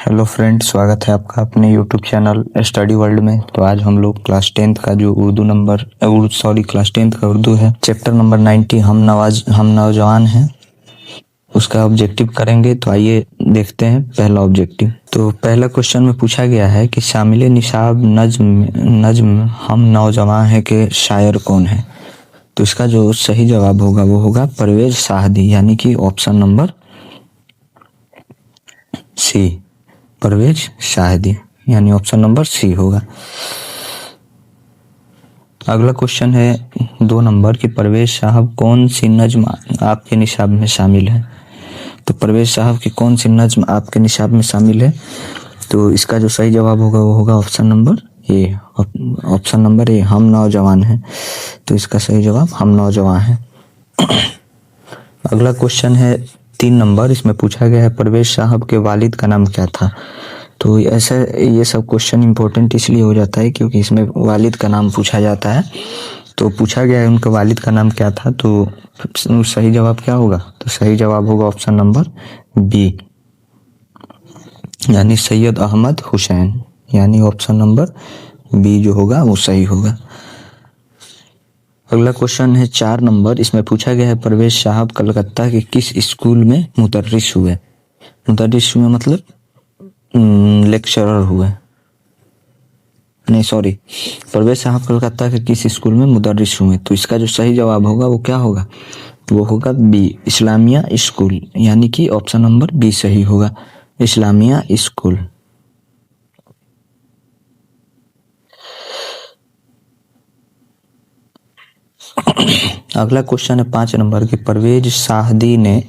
Hello friends, स्वागत है आपका अपने यूट्यूब चैनल स्टडी वर्ल्ड में। तो आज हम लोग क्लास 10th का जो क्लास 10th का उर्दू है, चैप्टर नंबर 90 हम नौजवान हैं, उसका ऑब्जेक्टिव करेंगे। तो आइए देखते हैं पहला ऑब्जेक्टिव। तो पहला क्वेश्चन में पूछा गया है कि शामिल निसाब नज्म हम नौजवान हैं के शायर कौन है। तो इसका जो सही जवाब होगा वो होगा परवेज साहदी, यानी कि option number C, Parvez Shahidi, यानी ऑप्शन नंबर सी होगा। अगला क्वेश्चन है 2 नंबर की परवेज साहब कौन सी नज्म आपके निसाब में शामिल है। तो परवेज साहब की कौन सी नज्म आपके निसाब में शामिल है। तो इसका जो सही जवाब होगा वो होगा ऑप्शन नंबर ए, हम नौजवान हैं। तो इसका सही जवाब हम नौजवान हैं। अगला क्वेश्चन है 3 नंबर, इसमें पूछा गया है परवेज साहब के वालिद का नाम क्या था। तो ऐसा ये सब क्वेश्चन इंपॉर्टेंट इसलिए हो जाता है क्योंकि इसमें वालिद का नाम पूछा जाता है। तो पूछा गया है उनके वालिद का नाम क्या था, तो सही जवाब क्या होगा। तो सही जवाब होगा ऑप्शन नंबर बी, यानी सैयद अहमद हुसैन, यानी ऑप्शन नंबर बी जो होगा वो सही होगा। अगला क्वेश्चन है 4 नंबर, इसमें पूछा गया है परवेज साहब कलकत्ता के किस स्कूल में मुदर्रिस हुए। मुदर्रिस हुए मतलब लेक्चरर हुए, नहीं सॉरी, परवेज साहब कलकत्ता के किस स्कूल में मुदर्रिस हुए। तो इसका जो सही जवाब होगा वो क्या होगा, वो होगा बी, इस्लामिया स्कूल, यानी कि ऑप्शन नंबर बी सही होगा, इस्लामिया स्कूल। अगला क्वेश्चन है 5 नंबर की परवेज साहदी ने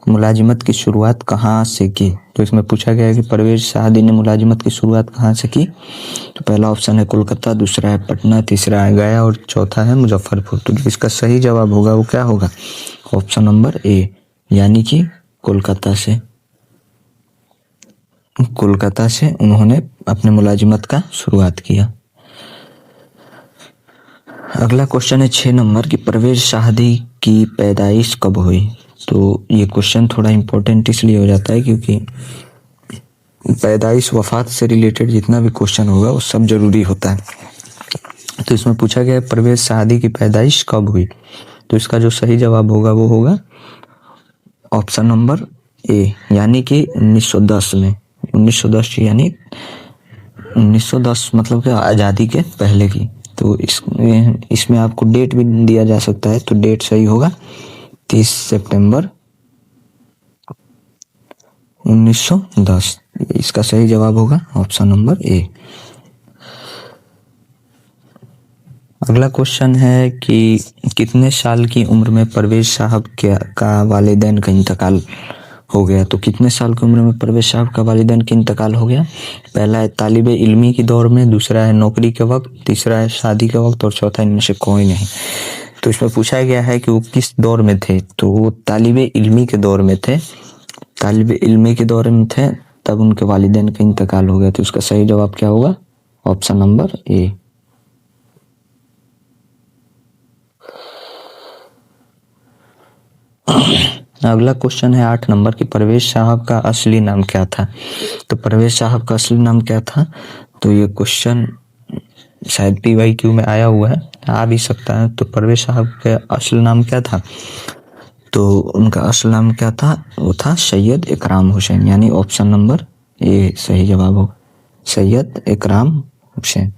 मुलाजिमत की शुरुआत कहाँ से की। तो इसमें पूछा गया है कि परवेज साहदी ने मुलाजिमत की शुरुआत कहाँ से की। तो पहला ऑप्शन है कोलकाता, दूसरा है पटना, तीसरा है गया और चौथा है मुजफ्फरपुर। तो इसका सही जवाब होगा वो क्या होगा, ऑप्शन नंबर ए, यानी कि कोलकाता से उन्होंने अपने मुलाजिमत का शुरुआत किया। अगला क्वेश्चन है 6 नंबर की परवेज साहदी की पैदाइश कब हुई। तो ये क्वेश्चन थोड़ा इम्पोर्टेंट इसलिए हो जाता है क्योंकि पैदाइश वफात से रिलेटेड जितना भी क्वेश्चन होगा वो सब जरूरी होता है। तो इसमें पूछा गया है परवेज साहदी की पैदाइश कब हुई। तो इसका जो सही जवाब होगा वो होगा ऑप्शन नंबर ए, यानी कि 1910 में। 1910 यानी 1910 मतलब कि आज़ादी के पहले की। तो इसमें आपको डेट भी दिया जा सकता है, तो डेट सही होगा 30 सितंबर 1910। इसका सही जवाब होगा ऑप्शन नंबर ए। अगला क्वेश्चन है कि कितने साल की उम्र में परवेज साहब का वालिदैन का इंतकाल हो गया। तो कितने साल की उम्र में परवेज साहब का वालिदैन का इंतकाल हो गया। पहला है तालिबे इल्मी की दौर में, दूसरा है नौकरी के वक्त, तीसरा है शादी के वक्त और चौथा इनमें से कोई नहीं। तो इसमें पूछा गया है कि वो किस दौर में थे। तो वो तालिबे इल्मी के दौर में थे, तालिबे इल्मी के दौर में थे तब उनके वालिदैन का इंतकाल हो गया। तो इसका सही जवाब क्या होगा, ऑप्शन नंबर ए। अगला क्वेश्चन है 8 नंबर की परवेज साहब का असली नाम क्या था। तो परवेज साहब का असली नाम क्या था। तो ये क्वेश्चन शायद PYQ में आया हुआ है, आ भी सकता है। तो परवेज साहब का असली नाम क्या था। तो उनका असली नाम क्या था, वो था सैयद इकराम हुसैन, यानी ऑप्शन नंबर ए सही जवाब हो, सैयद इकराम हुसैन।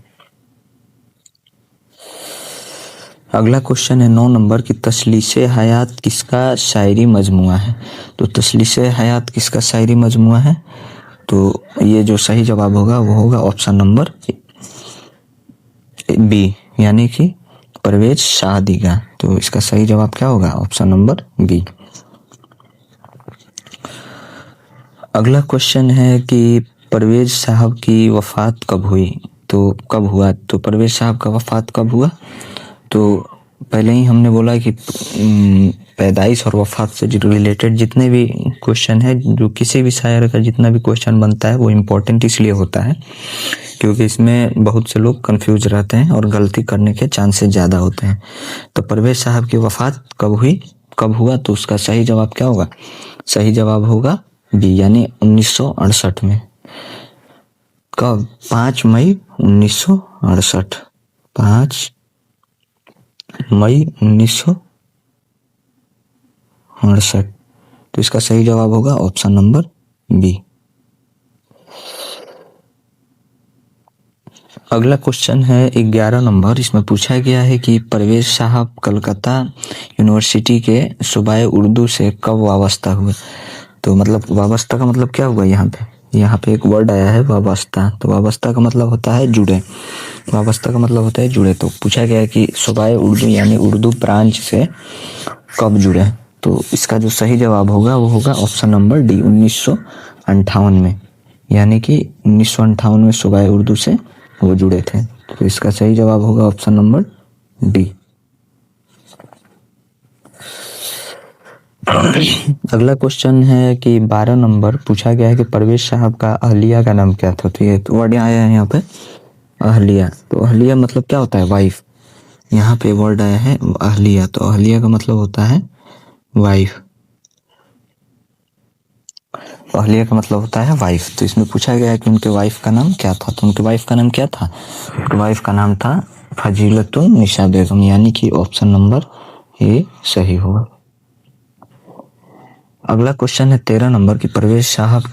अगला क्वेश्चन है 9 नंबर की तसलीसे हयात किसका शायरी मजमुआ है। तो तसलीसे हयात किसका शायरी मजमुआ है। तो ये जो सही जवाब होगा वो होगा ऑप्शन नंबर बी, यानी कि परवेज साहदी का। तो इसका सही जवाब क्या होगा, ऑप्शन नंबर बी। अगला क्वेश्चन है कि परवेज साहब की वफात कब हुई। तो कब हुआ, तो परवेज साहब का वफात कब हुआ। तो पहले ही हमने बोला कि पैदाइश और वफात से रिलेटेड जितने भी क्वेश्चन है, जो किसी भी शायर का जितना भी क्वेश्चन बनता है वो इम्पोर्टेंट इसलिए होता है क्योंकि इसमें बहुत से लोग कंफ्यूज रहते हैं और गलती करने के चांसेस ज़्यादा होते हैं। तो परवेज साहब की वफात कब हुआ, तो उसका सही जवाब क्या होगा, सही जवाब होगा बी, यानी 1968 में। कब? 5 मई 1968। 5 मई 1968। तो इसका सही जवाब होगा ऑप्शन नंबर बी। अगला क्वेश्चन है 11 नंबर। इसमें पूछा गया है कि परवेज साहब कलकत्ता यूनिवर्सिटी के सूबाए उर्दू से कब वाबस्ता हुए। तो मतलब वाबस्ता का मतलब क्या हुआ? यहाँ पे एक वर्ड आया है वाबस्ता। तो वाबस्ता का मतलब होता है जुड़े। वाबस्ता का मतलब होता है जुड़े। तो पूछा गया है कि सूबाए उर्दू यानी उर्दू ब्रांच से कब जुड़े। तो इसका जो सही जवाब होगा वो होगा ऑप्शन नंबर डी, 1958 में। यानी कि 1958 में सूबाए उर्दू से वो जुड़े थे। तो इसका सही जवाब होगा ऑप्शन नंबर डी। अगला क्वेश्चन है कि 12 नंबर। पूछा गया है कि परवेज साहब का अहलिया का नाम क्या था। तो ये तो वर्ड आया है यहाँ पे अहलिया। तो अहलिया मतलब क्या होता है? वाइफ। यहाँ पे वर्ड आया है अहलिया। तो अहलिया का मतलब होता है वाइफ। अहलिया का मतलब होता है वाइफ। तो इसमें पूछा गया है कि उनके वाइफ का नाम क्या था। तो उनके वाइफ का नाम क्या था? उनके वाइफ का नाम था फजीलतुन्निसा बेगम। यानी कि ऑप्शन नंबर ए सही होगा। अगला क्वेश्चन है 13 नंबर की परवेज साहब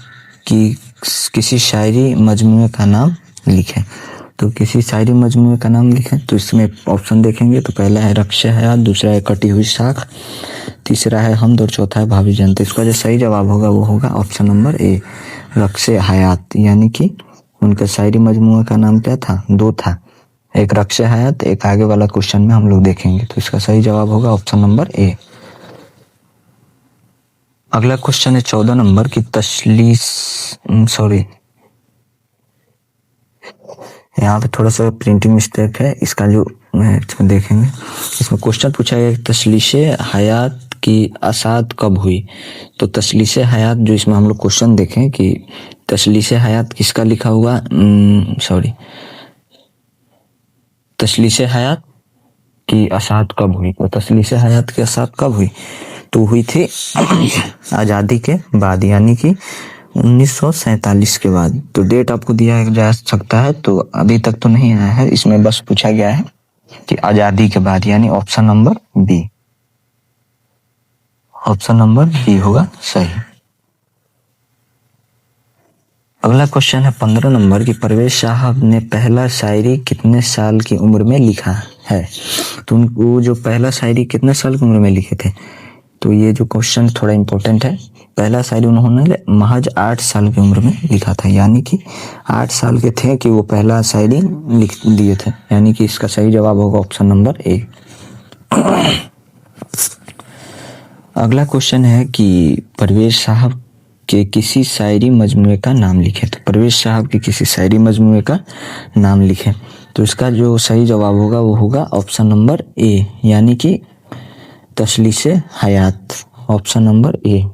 की किसी शायरी मजमूए का नाम लिखें। तो किसी शायरी मजमूए का नाम लिखें। तो इसमें ऑप्शन देखेंगे तो पहला है रक्श हयात, दूसरा है कटी हुई साख, तीसरा है हमद और चौथा है भाभी जान। तो इसका जो सही जवाब होगा वो होगा ऑप्शन नंबर ए, रक्श हयात। यानी कि उनका शायरी मजमूए का नाम क्या था? 2 था, एक रक्श हयात, एक आगे वाला क्वेश्चन में हम लोग देखेंगे। तो इसका सही जवाब होगा ऑप्शन नंबर ए। अगला क्वेश्चन है 14 नंबर की यहाँ पे थोड़ा सा प्रिंटिंग मिस्टेक है। इसका जो देखेंगे, इसमें क्वेश्चन पूछा गया तसलीशे हयात की असाद कब हुई। तो तसलीशे हयात जो इसमें हम लोग क्वेश्चन देखें कि तसलीशे हयात किसका लिखा हुआ, तसलीशे हयात की असाद कब हुई। तो तसलीशे हयात की असाद कब हुई? तो हुई थी आज़ादी के बाद, यानी कि 1947 के बाद। तो डेट आपको दिया जा सकता है, तो अभी तक तो नहीं आया है। इसमें बस पूछा गया है कि आज़ादी के बाद, यानी option number B. Option number B होगा सही। अगला क्वेश्चन है 15 नंबर की परवेज साहब ने पहला शायरी कितने साल की उम्र में लिखा है। तो उनको जो पहला शायरी कितने साल की उम्र में लिखे थे। तो ये जो क्वेश्चन थोड़ा इम्पोर्टेंट है। पहला शायरी उन्होंने महज 8 साल की उम्र में लिखा था। यानी कि 8 साल के थे कि वो पहला शायरी लिख दिए थे। यानी कि इसका सही जवाब होगा ऑप्शन नंबर ए। अगला क्वेश्चन है कि परवेज साहब के किसी शायरी मजमूए का नाम लिखें। तो परवेज साहब के किसी शायरी मजमूए का नाम लिखें। तो इसका जो सही जवाब होगा वो होगा ऑप्शन नंबर ए, यानी कि तसलीशे हयात। Option number A.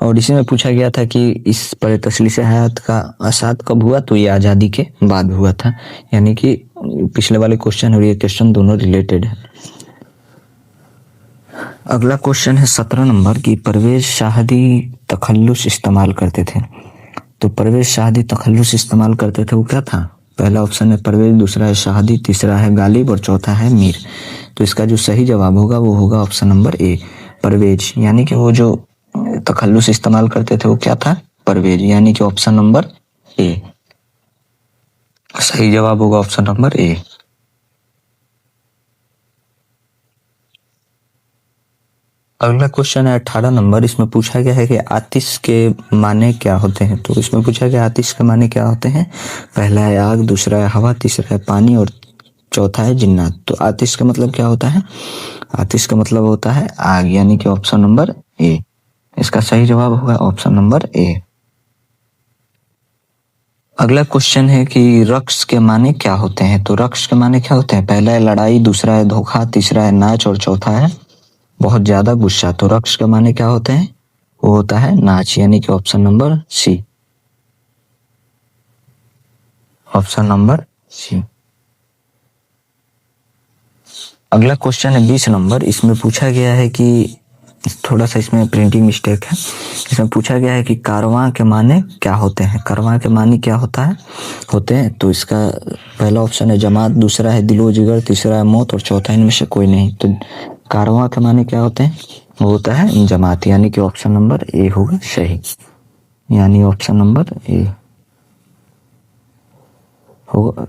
और इसी में पूछा गया था कि इस पर तसलीशे हयात का असाद कब हुआ। तो ये आज़ादी के बाद हुआ था। यानी कि पिछले वाले क्वेश्चन और ये क्वेश्चन दोनों रिलेटेड है। अगला क्वेश्चन है 17 नंबर की परवेज शाहदी तखल्लुस इस्तेमाल करते थे। तो परवेज शाहदी तखल्लुस इस्तेमाल करते थे वो क्या था? पहला ऑप्शन है परवेज, दूसरा है शाहदी, तीसरा है गालिब और चौथा है मीर। तो इसका जो सही जवाब होगा वो होगा ऑप्शन नंबर ए, परवेज। यानी कि वो जो तखल्लुस इस्तेमाल करते थे वो क्या था? परवेज। यानी कि ऑप्शन नंबर ए सही जवाब होगा ऑप्शन नंबर ए। अगला क्वेश्चन है 18 नंबर। इसमें पूछा गया है कि आतिश के माने क्या होते हैं। तो इसमें पूछा गया आतिश के माने क्या होते हैं। पहला है आग, दूसरा है हवा, तीसरा है पानी और चौथा है जिन्नात। तो आतिश का मतलब क्या होता है? आतिश का मतलब होता है आग। यानी कि ऑप्शन नंबर ए। इसका सही जवाब होगा ऑप्शन नंबर ए। अगला क्वेश्चन है कि रक्स के माने क्या होते हैं। तो रक्स के माने क्या होते हैं? पहला है लड़ाई, दूसरा है धोखा, तीसरा है नाच और चौथा है बहुत ज्यादा गुस्सा। तो रक्स के माने क्या होते हैं? वो होता है नाच। यानी कि option number C. Option number C. अगला क्वेश्चन है 20 नंबर। इसमें पूछा गया है कि थोड़ा सा इसमें प्रिंटिंग मिस्टेक है। इसमें पूछा गया है कि कारवां के माने क्या होते हैं। कारवां के मानी क्या होता है होते हैं, तो इसका पहला ऑप्शन है जमात, दूसरा है दिलो जिगर, तीसरा है मौत और चौथा इनमें से कोई नहीं। तो कारवां के माने क्या होते हैं, वो होता है जमात, यानी कि ऑप्शन नंबर ए होगा सही, यानी ऑप्शन नंबर ए होगा।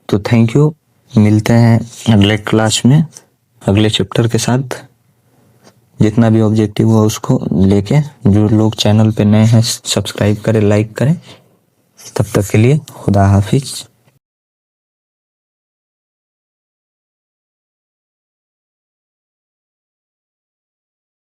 तो थैंक यू, मिलते हैं अगले क्लास में अगले चैप्टर के साथ। जितना भी ऑब्जेक्टिव हुआ उसको लेके, जो लोग चैनल पे नए हैं सब्सक्राइब करें, लाइक करें। तब तक के लिए खुदा हाफिज।